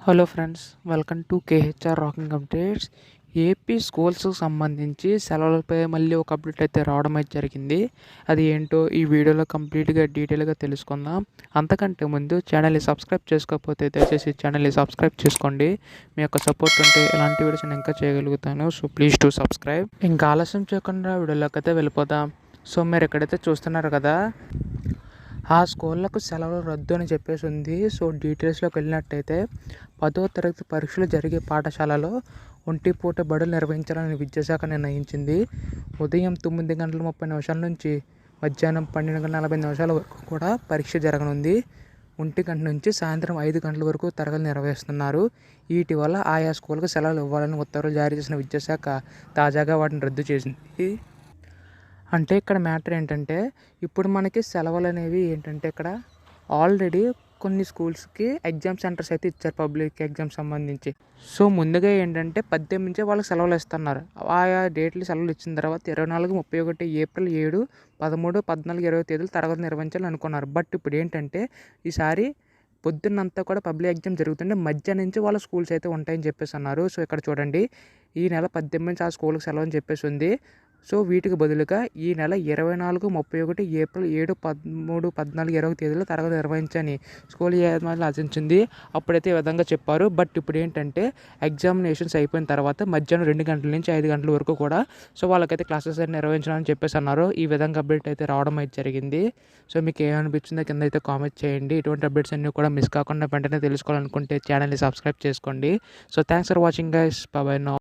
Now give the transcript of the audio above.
Hello friends, welcome to KHR rocking updates. AP స్కూల్స్కి సంబంధించి సెలవులపై మళ్ళీ ఒక అప్డేట్ అయితే రావడం అయితే జరిగింది. అది ఏంటో ఈ వీడియోలో కంప్లీట్గా డీటెయిల్గా తెలుసుకుందాం. అంతకంటే ముందు ఛానల్ని సబ్స్క్రైబ్ చేసుకోకపోతే దయచేసి ఛానల్ని సబ్స్క్రైబ్ చేసుకోండి. మీ యొక్క సపోర్ట్ ఉంటే ఇలాంటి వీడియోస్ నేను ఇంకా చేయగలుగుతాను. So please to subscribe. ఇంకా ఆలస్యం చేయకుండా వీడియోలోకి అయితే వెళ్ళిపోదాం. సో మీరు ఎక్కడైతే చూస్తున్నారు కదా, ఆ స్కూళ్ళకు సెలవులు రద్దు అని చెప్పేసి ఉంది. సో డీటెయిల్స్లోకి వెళ్ళినట్టయితే 10వ తరగతి పరీక్షలు జరిగే పాఠశాలలో ఒంటిపూట బడులు నిర్వహించాలని విద్యాశాఖ నిర్ణయించింది. ఉదయం 9:30 నుంచి మధ్యాహ్నం 12:40 వరకు కూడా పరీక్ష జరగనుంది. 1 గంట నుంచి సాయంత్రం 5 గంటల వరకు తరగతులు నిర్వహిస్తున్నారు. వీటి వల్ల ఆయా స్కూళ్ళకు సెలవులు ఇవ్వాలని ఉత్తర్వులు జారీ చేసిన విద్యాశాఖ తాజాగా వాటిని రద్దు చేసింది. అంటే ఇక్కడ మ్యాటర్ ఏంటంటే, ఇప్పుడు మనకి సెలవులు అనేవి ఏంటంటే ఇక్కడ ఆల్రెడీ కొన్ని స్కూల్స్కి ఎగ్జామ్ సెంటర్స్ అయితే ఇచ్చారు, పబ్లిక్ ఎగ్జామ్స్ సంబంధించి. సో ముందుగా ఏంటంటే 18 నుంచే వాళ్ళకి సెలవులు ఇస్తున్నారు. ఆయా డేట్లు సెలవులు ఇచ్చిన తర్వాత 24, 31 ఏప్రిల్, 7, 13, 14, 20 తేదీలు తరగతి నిర్వహించాలని అనుకున్నారు. బట్ ఇప్పుడు ఏంటంటే ఈసారి పొద్దున్నంతా కూడా పబ్లిక్ ఎగ్జామ్ జరుగుతుంటే మధ్యాహ్నం నుంచి వాళ్ళ స్కూల్స్ అయితే ఉంటాయని చెప్పేసి అన్నారు. సో ఇక్కడ చూడండి, ఈ నెల 18 నుంచి ఆ స్కూల్కి సెలవు అని చెప్పేసి ఉంది. సో వీటికి బదులుగా ఈ నెల 24, 31 ఏప్రిల్, 7, 13, 14, 20 తేదీలో తరగతి నిర్వహించని స్కూల్ యాజమాన్యం ఆశించింది. అప్పుడైతే ఈ విధంగా చెప్పారు. బట్ ఇప్పుడు ఏంటంటే ఎగ్జామినేషన్స్ అయిపోయిన తర్వాత మధ్యాహ్నం 2 గంటల నుంచి 5 గంటల వరకు కూడా సో వాళ్ళకైతే క్లాసెస్ అయితే నిర్వహించాలని చెప్పేసి అన్నారు. ఈ విధంగా అప్డేట్ అయితే రావడం అయితే జరిగింది. సో మీకు ఏమనిపించిందో కింద అయితే కామెంట్ చేయండి. ఇటువంటి అప్డేట్స్ అన్నీ కూడా మిస్ కాకుండా వెంటనే తెలుసుకోవాలనుకుంటే ఛానల్ని సబ్స్క్రైబ్ చేసుకోండి. So thanks for watching guys. Bye now.